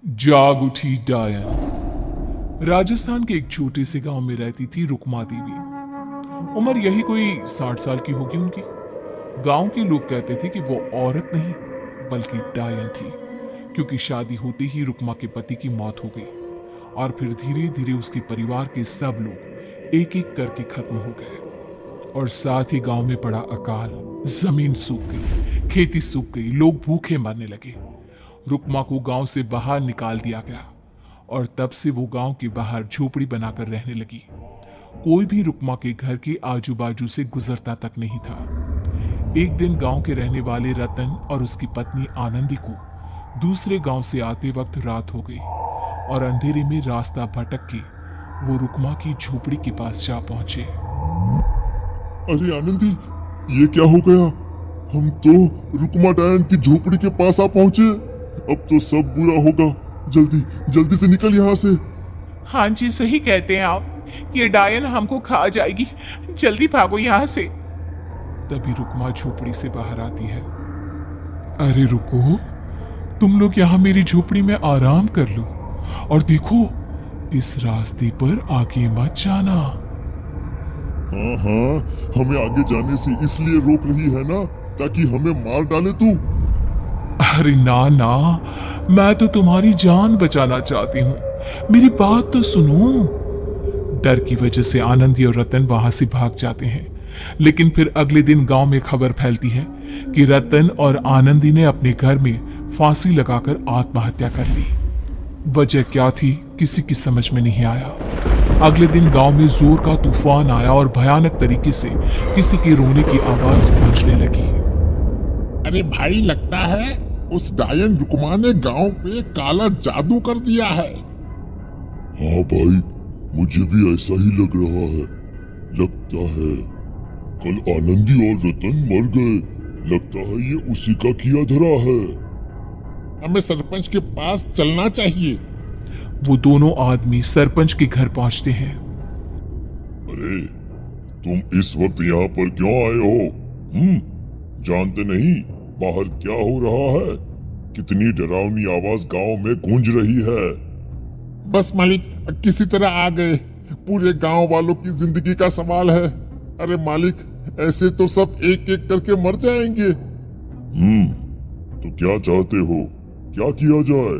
जाग उठी डायन। राजस्थान के एक छोटे से गांव में रहती थी रुक्मा देवी। उम्र यही कोई 60 साल की होगी उनकी। गांव के लोग कहते थे कि वो औरत नहीं बल्कि डायन थी, क्योंकि शादी होते ही रुक्मा के पति की मौत हो गई और फिर धीरे धीरे उसके परिवार के सब लोग एक एक करके खत्म हो गए। और साथ ही गांव में पड़ा अकाल, जमीन सूख गई, खेती सूख गई, लोग भूखे मरने लगे। रुक्मा को गांव से बाहर निकाल दिया गया और तब से वो गांव के बाहर झोपड़ी बनाकर रहने लगी। कोई भी रुक्मा के घर के आजू बाजू से गुजरता तक नहीं था। एक दिन गांव के रहने वाले रतन और उसकी पत्नी आनंदी को दूसरे गांव से आते वक्त रात हो गई और अंधेरे में रास्ता भटक के वो रुक्मा की झोपड़ी के पास जा पहुंचे। अरे आनंदी, ये क्या हो गया? हम तो रुक्मा डायन की झोपड़ी के पास आ पहुंचे। अब तो सब बुरा होगा। जल्दी जल्दी से निकल यहाँ से। हाँ जी, सही कहते हैं आप। ये डायन हमको खा जाएगी। जल्दी भागो यहाँ से। तभी रुक्मा झोपड़ी से बाहर आती है। अरे रुको, तुम लोग यहाँ मेरी झोपड़ी में आराम कर लो और देखो, इस रास्ते पर आगे मत जाना। हाँ हाँ, हमें आगे जाने से इसलिए रोक रही है ना, ताकि हमें मार डाले तू। अरे ना ना, मैं तो तुम्हारी जान बचाना चाहती हूँ, मेरी बात तो सुनो। डर की वजह से आनंदी और रतन वहां से भाग जाते हैं, लेकिन फिर अगले दिन गांव में खबर फैलती है कि रतन और आनंदी ने अपने घर में फांसी लगाकर आत्महत्या कर ली। वजह क्या थी किसी की समझ में नहीं आया। अगले दिन गांव में जोर का तूफान आया और भयानक तरीके से किसी के रोने की आवाज गूंजने लगी। अरे भाई, लगता है उस डायन रुक्मा ने गांव पे काला जादू कर दिया है। हाँ भाई, मुझे भी ऐसा ही लग रहा है। लगता है कल आनंदी और रतन मर गए। लगता है ये उसी का किया धरा है। हमें सरपंच के पास चलना चाहिए। वो दोनों आदमी सरपंच के घर पहुंचते हैं। अरे, तुम इस वक्त यहाँ पर क्यों आए हो? जानते नहीं बाहर क्या हो रहा है? कितनी डरावनी आवाज गांव में गूंज रही है। बस मालिक, किसी तरह आ गए। पूरे गांव वालों की जिंदगी का सवाल है। अरे मालिक, ऐसे तो सब एक एक करके मर जाएंगे। तो क्या चाहते हो? क्या किया जाए?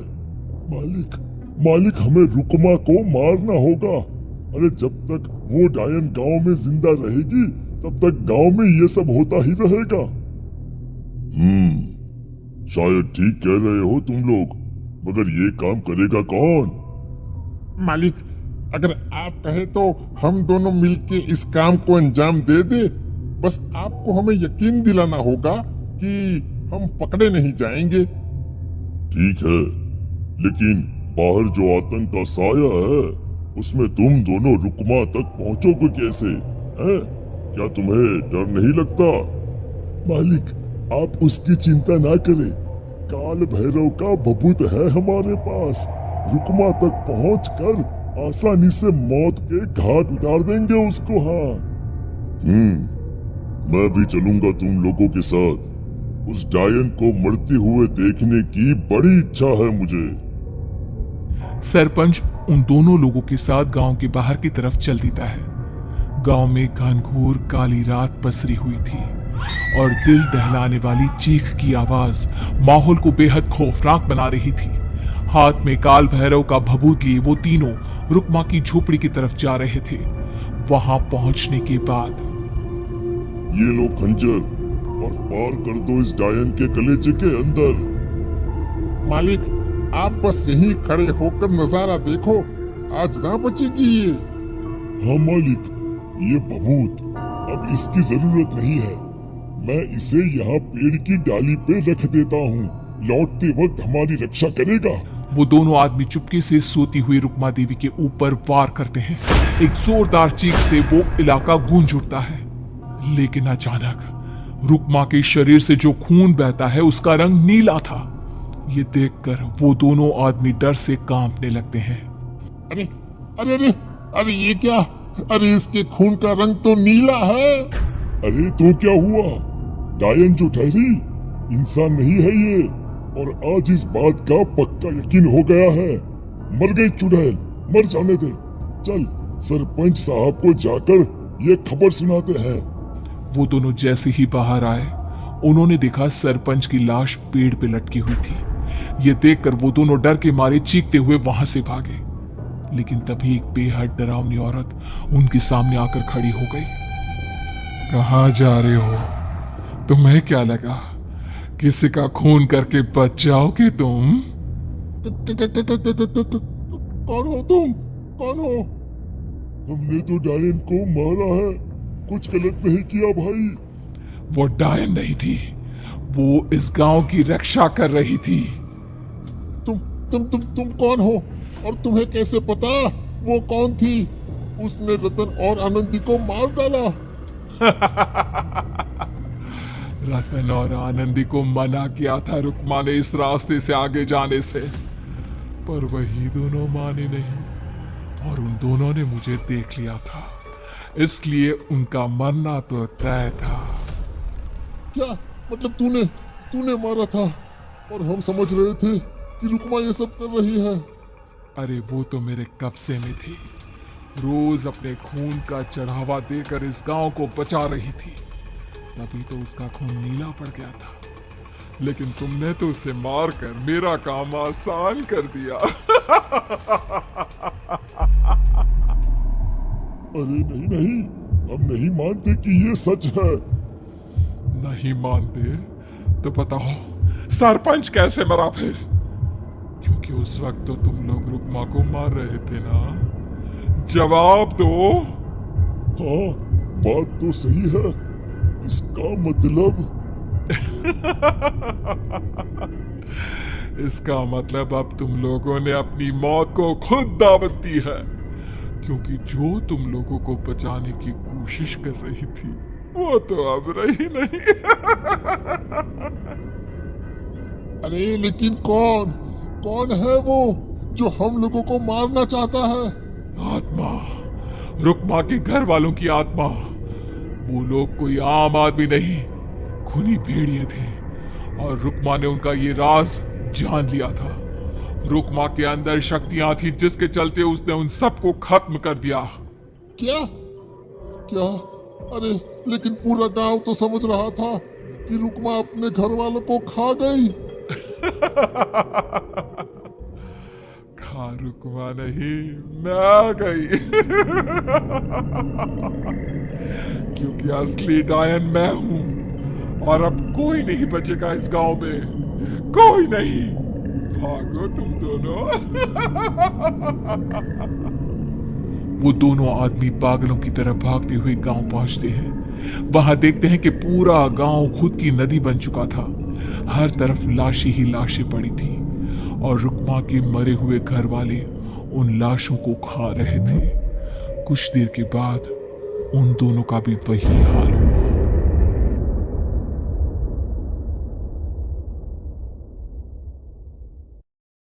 मालिक, हमें रुक्मा को मारना होगा। अरे जब तक वो डायन गांव में जिंदा रहेगी, तब तक गांव में ये सब होता ही रहेगा। शायद ठीक कह रहे हो तुम लोग, मगर ये काम करेगा कौन? मालिक, अगर आप कहे तो हम दोनों मिलके इस काम को अंजाम दे दे। बस आपको हमें यकीन दिलाना होगा कि हम पकड़े नहीं जाएंगे। ठीक है, लेकिन बाहर जो आतंक का साया है, उसमें तुम दोनों रुक्मा तक पहुंचोगे कैसे? हैं? क्या तुम्हें डर नहीं लगता? मालिक, आप उसकी चिंता ना करें। काल भैरव का भभूत है हमारे पास। रुक्मा तक पहुंचकर आसानी से मौत के घाट उतार देंगे उसको। हाँ, मैं भी चलूंगा तुम लोगों के साथ। उस डायन को मरते हुए देखने की बड़ी इच्छा है मुझे। सरपंच उन दोनों लोगों के साथ गांव के बाहर की तरफ चल देता है। गांव में घनघोर काली रात पसरी हुई थी और दिल दहलाने वाली चीख की आवाज माहौल को बेहद खौफनाक बना रही थी। हाथ में काल भैरव का भभूत लिए वो तीनों रुक्मा की झोपड़ी की तरफ जा रहे थे। वहां पहुंचने के बाद, ये लो खंजर और पार कर दो इस डायन के कलेजे के अंदर। मालिक, आप बस यहीं खड़े होकर नजारा देखो, आज ना बचेगी ये। हाँ मालिक, ये भभूत अब इसकी जरूरत नहीं है। मैं इसे यहाँ पेड़ की डाली पे रख देता हूँ। लौटते वक्त हमारी रक्षा करेगा। वो दोनों आदमी चुपके से सोती हुई रुक्मा देवी के ऊपर वार करते हैं। एक जोरदार चीख से वो इलाका गूंज उठता है, लेकिन अचानक रुक्मा के शरीर से जो खून बहता है उसका रंग नीला था। ये देखकर वो दोनों आदमी डर से कांपने लगते हैं। अरे अरे अरे अरे, ये क्या? अरे इसके खून का रंग तो नीला है। अरे तो क्या हुआ? डायन जो ठहरी इंसान नहीं है ये। और आज इस बात का पक्का यकीन हो गया है। मर गई चुड़ैल, मर जाने दे। चल सरपंच साहब को जाकर ये खबर सुनाते हैं। वो दोनों जैसे ही बाहर आए, उन्होंने देखा सरपंच की लाश पेड़ पे लटकी हुई थी। ये देखकर वो दोनों डर के मारे चीखते हुए वहां से भागे, लेकिन तभी एक बेहद डरावनी औरत उनके सामने आकर खड़ी हो गई। कहाँ जा रहे हो? तुम्हें क्या लगा किसी का खून करके बच जाओगे तुम? कौन हो तुम? कौन हो? हमने तो डायन को मारा है, कुछ गलत नहीं किया भाई। वो डायन नहीं थी, वो इस गांव की रक्षा कर रही थी। तुम कौन हो और तुम्हें कैसे पता वो कौन थी? उसने रतन और आनंदी को मार डाला। रतन और आनंदी को मना किया था रुक्मा ने इस रास्ते से आगे जाने से, पर वही दोनों माने नहीं और उन दोनों ने मुझे देख लिया था, इसलिए उनका मरना तो तय था। क्या मतलब तूने मारा था और हम समझ रहे थे कि रुक्मा ये सब कर रही है? अरे वो तो मेरे कब्जे में थी, रोज अपने खून का चढ़ावा देकर इस गांव को बचा रही थी, तभी तो उसका खून नीला पड़ गया था। लेकिन तुमने तो उसे मारकर मेरा काम आसान कर दिया। अरे नहीं, हम नहीं मानते कि ये सच है। नहीं मानते तो बताओ सरपंच कैसे मरा फिर? क्योंकि उस वक्त तो तुम लोग रुक्मा को मार रहे थे ना, जवाब दो। हाँ, बात तो सही है। इसका मतलब इसका मतलब अब तुम लोगों ने अपनी मौत को खुद दावत दी है, क्योंकि जो तुम लोगों को बचाने की कोशिश कर रही थी वो तो अब रही नहीं। अरे लेकिन कौन है वो जो हम लोगों को मारना चाहता है? आत्मा, रुक्मा के घर वालों की आत्मा। वो लोग कोई आम आदमी नहीं, खूनी भेड़िए थे और रुक्मा ने उनका ये राज जान लिया था। रुक्मा के अंदर शक्तियां थी जिसके चलते उसने उन सबको खत्म कर दिया। क्या? अरे लेकिन पूरा गांव तो समझ रहा था कि रुक्मा अपने घर वालों को खा गई। खा रुक्मा नहीं, मैं आ गई। क्योंकि असली डायन मैं हूं और अब कोई नहीं बचेगा इस गांव में, कोई नहीं। भागो तुम दोनों। वो दोनों आदमी पागलों की तरह भागते हुए गांव पहुंचते हैं। वहां देखते हैं कि पूरा गांव खुद की नदी बन चुका था। हर तरफ लाशें ही लाशें पड़ी थी और रुक्मा के मरे हुए घर वाले उन लाशों को खा रहे थे। कुछ देर के बाद उन दोनों का भी वही हाल हुआ।